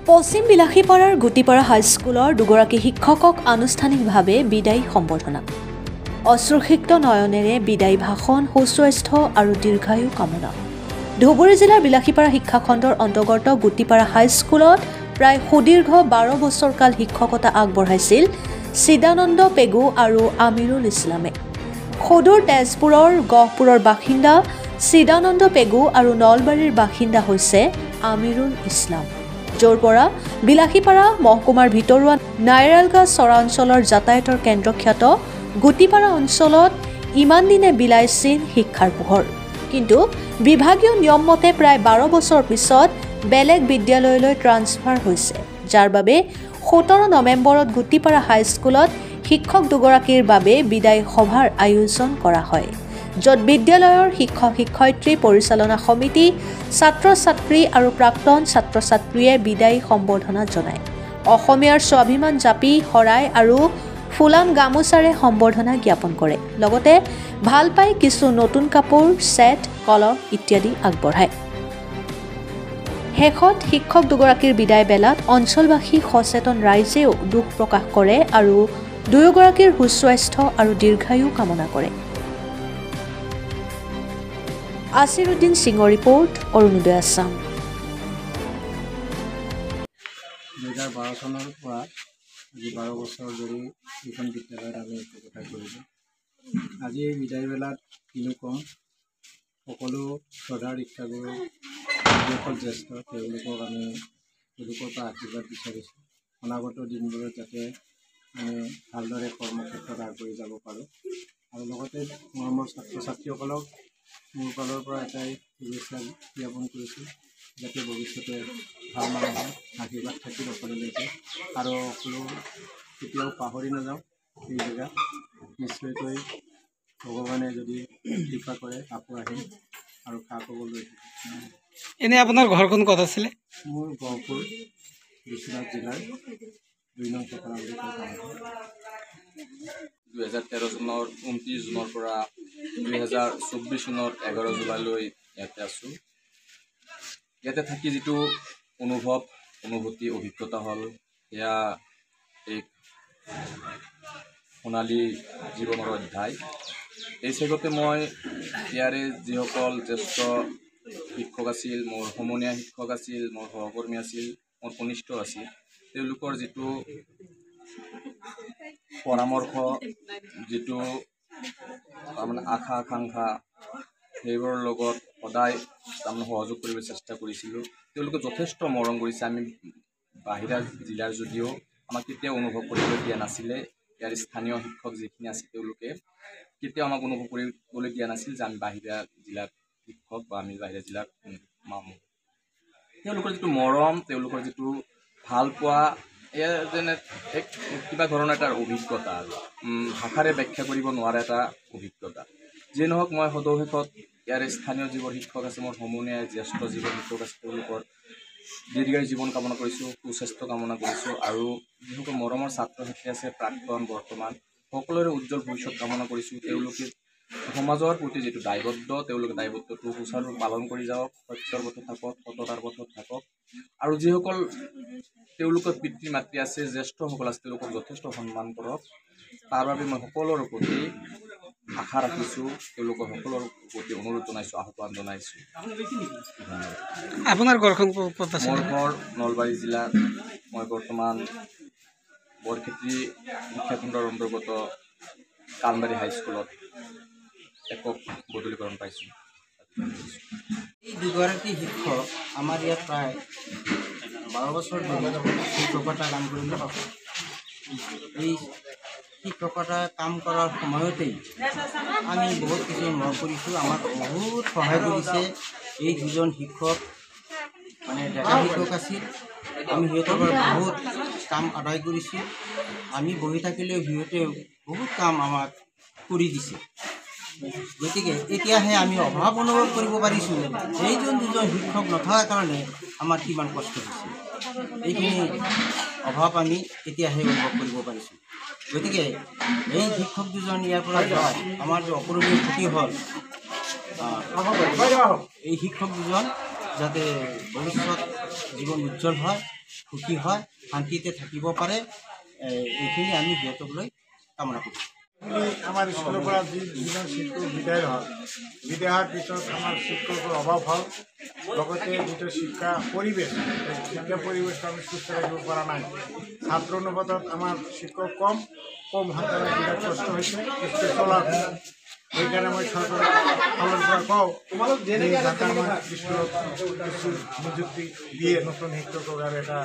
পশ্চিম বিলাসীপাৰাৰ গুটিপাৰা হাইস্কুলৰ দুগৰাকী শিক্ষকক আনুষ্ঠানিকভাৱে বিদায়ী সম্বৰ্ধনা। অশ্ৰুসিক্ত নয়নেৰে বিদায়ী ভাষণ, সুস্বাস্থ্য আৰু দীৰ্ঘায়ু কামনা। ধুবুৰী জিলাৰ বিলাসীপাৰা শিক্ষাখণ্ডৰ অন্তৰ্গত গুটিপাৰা হাইস্কুলত প্ৰায় সুদীৰ্ঘ 12 বছৰকাল শিক্ষকতা আগবঢ়াইছিল চিদানন্দ পেগু আৰু আমিৰুল ইছলামে। সদূৰ তেজপুৰৰ গহপুৰৰ বাসিন্দা চিদানন্দ পেগু আৰু নলবাৰীৰ বাসিন্দা হৈছে আমিৰুল ইছলাম, য'ৰ পৰা বিলাসীপাৰা মহকুমাৰ ভিতৰুৱা নাইৰালগাঁ চৰাঞ্চলৰ যাতায়াতৰ কেন্দ্ৰখ্যাত গুটিপাৰা অঞ্চলত ইমান দিনে বিলাইছিল শিক্ষাৰ পোহৰ। কিন্তু বিভাগীয় নিয়ম মতে প্ৰায় 12 বছৰ পিছত বেলেগ বিদ্যালয়লৈ ট্ৰান্সফাৰ হৈছে, যাৰ বাবে 17 নৱেম্বৰত গুটিপাৰা হাইস্কুলত শিক্ষক দুগৰাকীৰ বাবে বিদায় সভাৰ আয়োজন কৰা হয়, য'ত বিদ্যালয়ৰ শিক্ষক-শিক্ষয়িত্ৰী, পৰিচালনা সমিতি, ছাত্ৰ-ছাত্ৰী আৰু প্ৰাক্তন ছাত্ৰ-ছাত্ৰীয়ে বিদায়ী সম্বৰ্ধনা জনায়। অসমীয়াৰ স্বাভিমান জাপি, শৰাই আৰু ফুলাম গামোচাৰে সম্বৰ্ধনা জ্ঞাপন কৰে। লগতে ভাল পাই কিছু নতুন কাপোৰ, ছেট, কলম ইত্যাদি আগবঢ়ায়। শেষত শিক্ষক দুগৰাকীৰ বিদায় বেলাত অঞ্চলবাসী সচেতন ৰাইজেও দুখ প্ৰকাশ কৰে আৰু দুয়োগৰাকীৰ সুস্বাস্থ্য আৰু দীৰ্ঘায়ু কামনা কৰে। আসিৰুদ্দিন সিঙৰ ৰিপৰ্ট, অৰুণোদয় আছাম। 2012 চনৰ পৰা আজি 12 বছৰ ধৰি এইখন বিদ্যালয়ত আমি শিক্ষকতা কৰিলোঁ। আজি এই বিদায় বেলাত কিনো কম, সকলো শ্ৰদ্ধাৰ শিক্ষাগুৰু যিসকল জ্যেষ্ঠ তেওঁলোকক আমি তেওঁলোকৰ পৰা আশীৰ্বাদ বিচাৰিছোঁ। অনাগত দিনবোৰত যাতে আমি ভালদৰে কৰ্মক্ষেত্ৰত আগবাঢ়ি যাব পাৰোঁ আৰু লগতে মৰমৰ ছাত্ৰ ছাত্ৰীসকলক মোৰ ফালৰ পৰা এটাই শুভেচ্ছা জ্ঞাপন কৰিছোঁ, যাতে ভৱিষ্যতে ভাল মানুহৰ আশীৰ্বাদ থাকিব সকলোলৈকে আৰু সকলো কেতিয়াও পাহৰি নাযাওঁ। এই জেগা নিশ্চয়কৈ ভগৱানে যদি কৃপা কৰে আকৌ আহিম আৰু খা খবৰ লৈ থাকিম। এনে আপোনাৰ ঘৰখন ক'ত আছিলে? মোৰ গহপুৰ বিশ্বনাথ জিলাৰ 2 নং চেপাৰা বুলি কয়। 2013 চনৰ 29 জুনৰ পৰা 2024 চনৰ 11 জুলাইলৈ ইয়াতে আছোঁ। ইয়াতে থাকি যিটো অনুভূতি অভিজ্ঞতা হ'ল, এয়া এক সোণালী জীৱনৰ অধ্যায়। এই চেগতে মই ইয়াৰে যিসকল জ্যেষ্ঠ শিক্ষক আছিল, মোৰ সমনীয়া শিক্ষক আছিল, মোৰ সহকৰ্মী আছিল, মোৰ কনিষ্ঠ আছিল, তেওঁলোকৰ যিটো পৰামৰ্শ, যিটো তাৰমানে আশা আকাংক্ষা, সেইবোৰৰ লগত সদায় তাৰমানে সহযোগ কৰিবলৈ চেষ্টা কৰিছিলোঁ। তেওঁলোকে যথেষ্ট মৰম কৰিছে। আমি বাহিৰা জিলাৰ যদিও আমাক কেতিয়াও অনুভৱ কৰিবলৈ দিয়া নাছিলে। ইয়াৰ স্থানীয় শিক্ষক যিখিনি আছিল তেওঁলোকে কেতিয়াও আমাক অনুভৱ কৰিবলৈ দিয়া নাছিল যে আমি বাহিৰা জিলাৰ শিক্ষক বা আমি বাহিৰা জিলাৰ মানুহ। তেওঁলোকৰ যিটো মৰম, তেওঁলোকৰ যিটো ভাল পোৱা, এয়া যেনে এক কিবা ধৰণৰ এটা অভিজ্ঞতা আৰু ভাষাৰে ব্যাখ্যা কৰিব নোৱাৰা এটা অভিজ্ঞতা। যিয়ে নহওক, মই সদৌ-শেষত ইয়াৰে স্থানীয় যিবোৰ শিক্ষক আছে, মোৰ সমনীয়া জ্যেষ্ঠ যিবোৰ শিক্ষক আছে, তেওঁলোকৰ দীৰ্ঘায়ু জীৱন কামনা কৰিছোঁ, সুস্বাস্থ্য কামনা কৰিছোঁ আৰু যিসকল মৰমৰ ছাত্ৰ ছাত্ৰী আছে, প্ৰাক্তন বৰ্তমান সকলোৰে উজ্জ্বল ভৱিষ্যত কামনা কৰিছোঁ। তেওঁলোকে সমাজৰ প্ৰতি যিটো দায়বদ্ধ, তেওঁলোকে দায়বদ্ধটো সুচাৰুৰূপে পালন কৰি যাওক, সত্যৰ পথত থাকক, সততাৰ পথত থাকক আৰু যিসকল তেওঁলোকৰ পিতৃ মাতৃ আছে, জ্যেষ্ঠসকল আছে, তেওঁলোকক যথেষ্ট সন্মান কৰক। তাৰ বাবে মই সকলোৰে প্ৰতি আশা ৰাখিছোঁ, তেওঁলোকৰ সকলোৰে প্ৰতি অনুৰোধ জনাইছোঁ, আহ্বান জনাইছোঁ। আপোনাৰ ঘৰখন ক'ত আছে? মোৰ ঘৰ নলবাৰী জিলাৰ। মই বৰ্তমান বৰক্ষেত্ৰী শিক্ষাখণ্ডৰ অন্তৰ্গত কালমাৰী হাইস্কুলত একক বদলীকৰণ পাইছোঁ। এই দুগৰাকী শিক্ষক আমাৰ ইয়াত প্ৰায় 12 বছৰ ধৰি শিক্ষকতা কাম কৰিলে। এই শিক্ষকতা কাম কৰাৰ সময়তেই আমি বহুত কিছু মৰম কৰিছোঁ। আমাক বহুত সহায় কৰিছে। এই দুজন শিক্ষক মানে ডেকা শিক্ষক আছিল। আমি সিহঁতৰ পৰা বহুত কাম আদায় কৰিছোঁ। আমি বহি থাকিলেও সিহঁতে বহুত কাম আমাক কৰি দিছে। গতিকে এতিয়াহে আমি অভাৱ অনুভৱ কৰিব পাৰিছোঁ। এইজন দুজন শিক্ষক নথকাৰ কাৰণে আমাৰ কিমান কষ্ট হৈছে, এইখিনি অভাৱ আমি এতিয়াহে অনুভৱ কৰিব পাৰিছোঁ। গতিকে এই শিক্ষক দুজন ইয়াৰ পৰা যোৱাত আমাৰ যে অপূৰণীয় ক্ষতি হ'ল, এই শিক্ষক দুজন যাতে ভৱিষ্যত জীৱন উজ্জ্বল হয়, সুখী হয়, শান্তিতে থাকিব পাৰে, এইখিনি আমি সিহঁতক লৈ কামনা কৰিছোঁ। আমাৰ স্কুলৰ পৰা যিজন শিক্ষক বিদায় হ'ল, বিদায় হোৱাৰ পিছত আমাৰ শিক্ষকৰ অভাৱ হ'ল, লগতে যিটো শিক্ষা পৰিৱেশ পৰিৱেশটো আমি সুস্থ ৰাখিব পৰা নাই। ছাত্ৰ অনুপাতত আমাৰ শিক্ষক কম হাতত বিৰাট কষ্ট হৈছে স্কুল চলাৰ। সেইকাৰণে মই চৰকাৰৰ ফালৰ পৰা কওঁ যে যাতে আমাৰ স্কুলত কিছু নিযুক্তি দিয়ে নতুন শিক্ষকক আৰু এটা